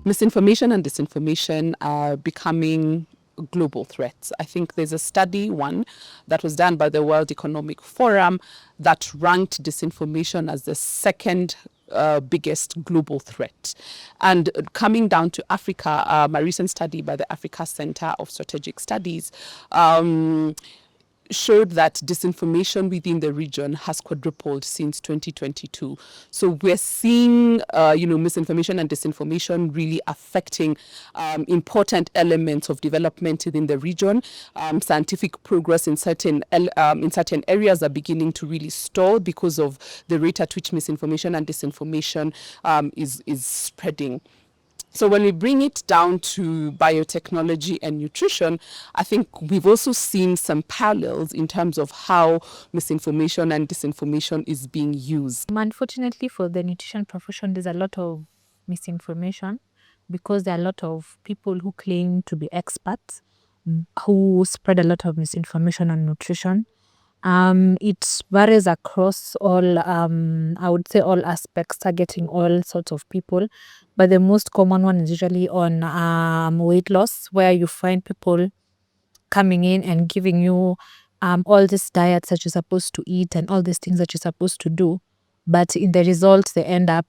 Misinformation and disinformation are becoming global threats. I think there's a study, one that was done by the World Economic Forum, that ranked disinformation as the second biggest global threat. And coming down to Africa, a recent study by the Africa Center of Strategic Studies showed that disinformation within the region has quadrupled since 2022. So we're seeing, misinformation and disinformation really affecting important elements of development within the region. Scientific progress in certain areas are beginning to really stall because of the rate at which misinformation and disinformation is spreading. So when we bring it down to biotechnology and nutrition, I think we've also seen some parallels in terms of how misinformation and disinformation is being used. Unfortunately for the nutrition profession, there's a lot of misinformation because there are a lot of people who claim to be experts who spread a lot of misinformation on nutrition. It varies across all, I would say all aspects, targeting all sorts of people. But the most common one is usually on weight loss, where you find people coming in and giving you all these diets that you're supposed to eat and all these things that you're supposed to do. But in the result, they end up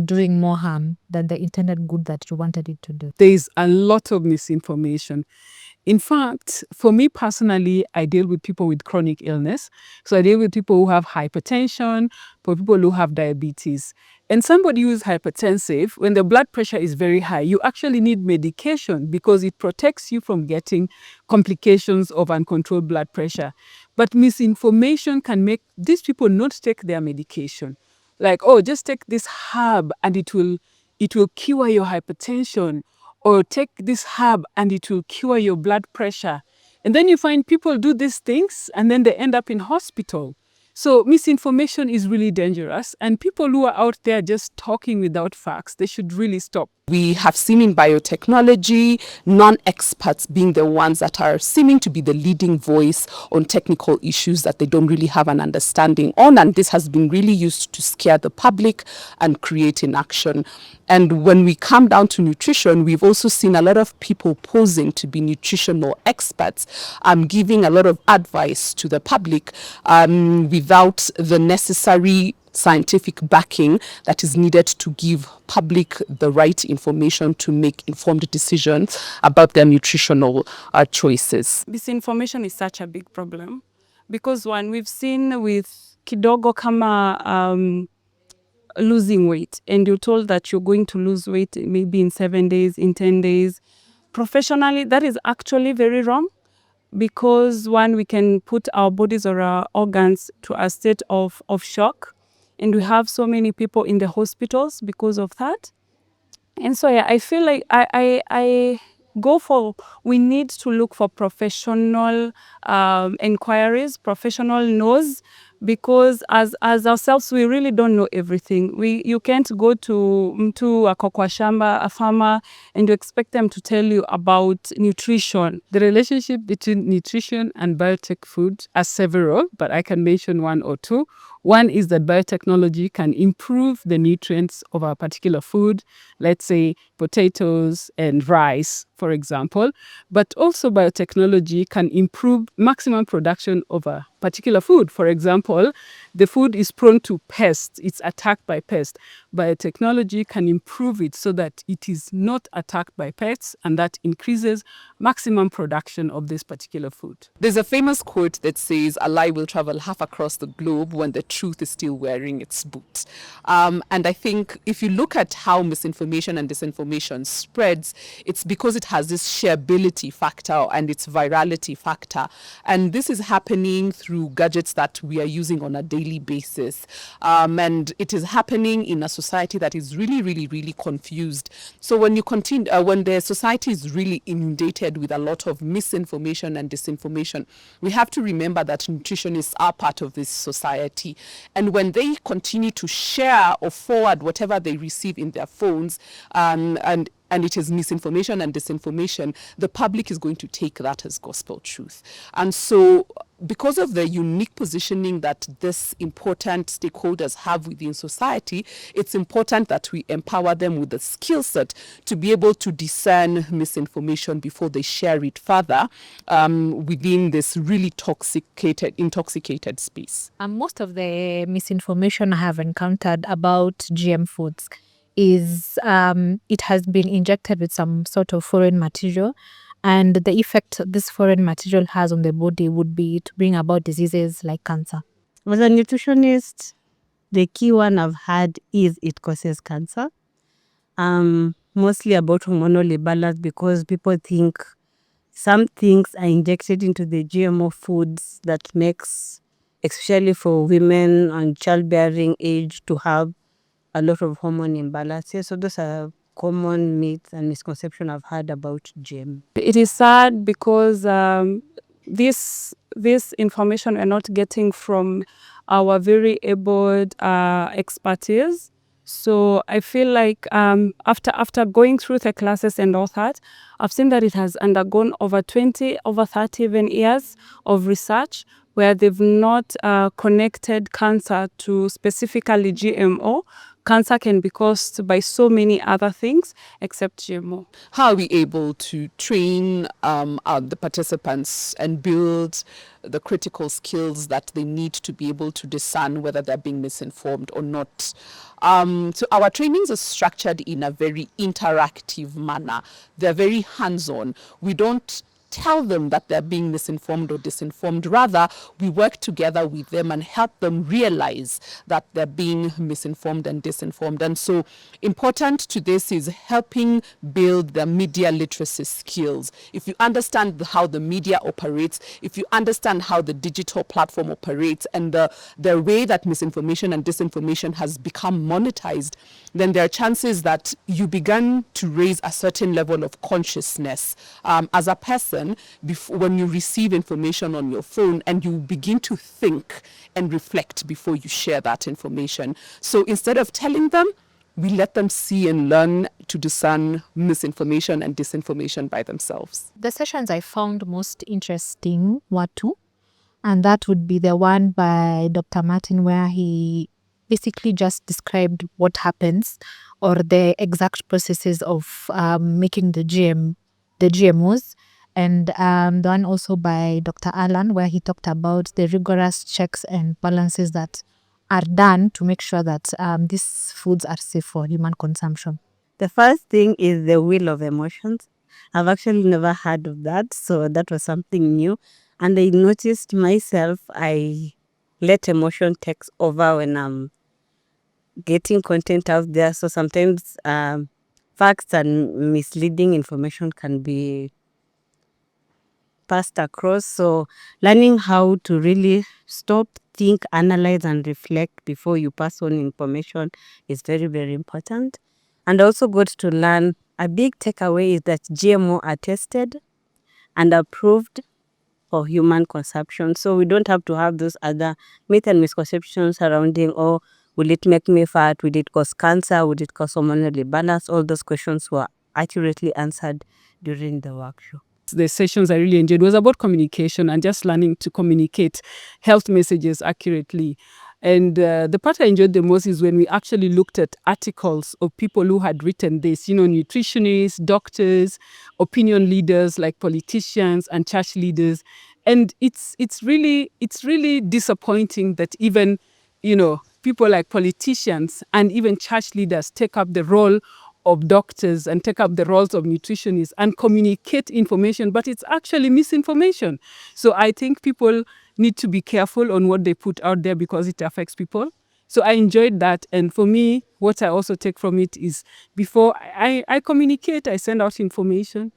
doing more harm than the intended good that you wanted it to do. There's a lot of misinformation. In fact, for me personally, I deal with people with chronic illness. So I deal with people who have hypertension, for people who have diabetes. And somebody who is hypertensive, when the blood pressure is very high, you actually need medication because it protects you from getting complications of uncontrolled blood pressure. But misinformation can make these people not take their medication. Like, oh, just take this herb and it will cure your hypertension. Or take this herb and it will cure your blood pressure. And then you find people do these things and then they end up in hospital. So misinformation is really dangerous. And people who are out there just talking without facts, they should really stop. We have seen in biotechnology, non-experts being the ones that are seeming to be the leading voice on technical issues that they don't really have an understanding on. And this has been really used to scare the public and create inaction. And when we come down to nutrition, we've also seen a lot of people posing to be nutritional experts, giving a lot of advice to the public without the necessary scientific backing that is needed to give public the right information to make informed decisions about their nutritional choices. Disinformation is such a big problem because one, we've seen with kidogo kama losing weight, and you're told that you're going to lose weight maybe in 7 days, in 10 days. Professionally, that is actually very wrong because one, we can put our bodies or our organs to a state of shock. And we have so many people in the hospitals because of that. And so yeah, I feel like we need to look for professional inquiries, professional knows, because as ourselves, we really don't know everything. You can't go to a kokwashamba, a farmer, and you expect them to tell you about nutrition. The relationship between nutrition and biotech food are several, but I can mention one or two. One is that biotechnology can improve the nutrients of a particular food, let's say potatoes and rice, for example. But also biotechnology can improve maximum production of a particular food. For example, the food is prone to pests. It's attacked by pests. Biotechnology can improve it so that it is not attacked by pests, and that increases maximum production of this particular food. There's a famous quote that says, "A lie will travel half across the globe when the truth is still wearing its boots." And I think if you look at how misinformation and disinformation spreads, it's because it has this shareability factor and its virality factor. And this is happening through gadgets that we are using on a daily basis. And it is happening in a society that is really, really, really confused. So when the society is really inundated with a lot of misinformation and disinformation, we have to remember that nutritionists are part of this society. And when they continue to share or forward whatever they receive in their phones, and it is misinformation and disinformation, the public is going to take that as gospel truth. And so because of the unique positioning that this important stakeholders have within society, it's important that we empower them with the skill set to be able to discern misinformation before they share it further within this really intoxicated space. Most of the misinformation I have encountered about GM foods is it has been injected with some sort of foreign material, and the effect this foreign material has on the body would be to bring about diseases like cancer. As a nutritionist, the key one I've had is it causes cancer. Mostly about hormonal imbalance, because people think some things are injected into the GMO foods that makes, especially for women on childbearing age, to have a lot of hormone imbalances. So those are common myths and misconceptions I've heard about GM. It is sad because this information we're not getting from our very able expertise. So I feel like after going through the classes and all that, I've seen that it has undergone over 20, over 30 even years of research where they've not connected cancer to specifically GMO. Cancer can be caused by so many other things except GMO. How are we able to train the participants and build the critical skills that they need to be able to discern whether they're being misinformed or not? So our trainings are structured in a very interactive manner. They're very hands-on. We don't tell them that they're being misinformed or disinformed. Rather, we work together with them and help them realize that they're being misinformed and disinformed. And so important to this is helping build the media literacy skills. If you understand how the media operates, if you understand how the digital platform operates and the way that misinformation and disinformation has become monetized, then there are chances that you begin to raise a certain level of consciousness as a person when you receive information on your phone, and you begin to think and reflect before you share that information. So instead of telling them, we let them see and learn to discern misinformation and disinformation by themselves. The sessions I found most interesting were two, and that would be the one by Dr. Martin, where he basically just described what happens or the exact processes of making the GMOs, and the one also by Dr. Alan, where he talked about the rigorous checks and balances that are done to make sure that these foods are safe for human consumption. The first thing is the wheel of emotions. I've actually never heard of that, so that was something new. And I noticed myself, I let emotion take over when I'm getting content out there. So sometimes facts and misleading information can be passed across. So learning how to really stop, think, analyze, and reflect before you pass on information is very, very important. And also good to learn, a big takeaway is that GMO are tested and approved for human consumption. So we don't have to have those other myths and misconceptions surrounding, oh, will it make me fat? Will it cause cancer? Will it cause hormonal imbalance? All those questions were accurately answered during the workshop. The sessions I really enjoyed was about communication and just learning to communicate health messages accurately. And the part I enjoyed the most is when we actually looked at articles of people who had written this, nutritionists, doctors, opinion leaders like politicians and church leaders. And it's really disappointing that even, people like politicians and even church leaders take up the role of doctors and take up the roles of nutritionists and communicate information, but it's actually misinformation. So I think people need to be careful on what they put out there because it affects people. So I enjoyed that. And for me, what I also take from it is before I communicate, I send out information.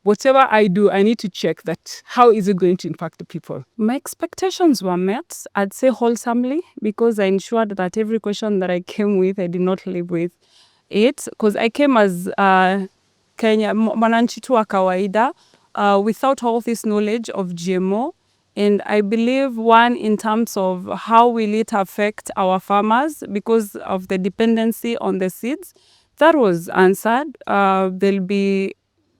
Whatever I do, I need to check that how is it going to impact the people. My expectations were met, I'd say wholesomely, because I ensured that every question that I came with, I did not live with it, because I came as Kenya mwananchi tu wa kawaida without all this knowledge of GMO. And I believe one, in terms of how will it affect our farmers because of the dependency on the seeds, that was answered. There'll be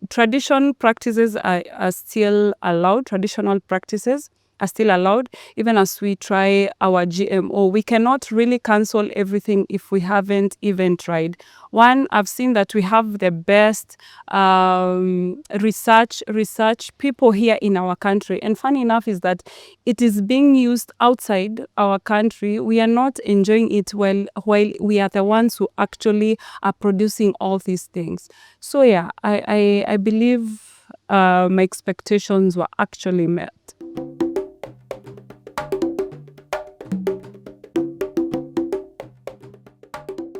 traditional practices are still allowed, traditional practices, are still allowed. Even as we try our GMO, we cannot really cancel everything if we haven't even tried. One, I've seen that we have the best research people here in our country. And funny enough is that it is being used outside our country. We are not enjoying it while we are the ones who actually are producing all these things. So yeah, I believe my expectations were actually met.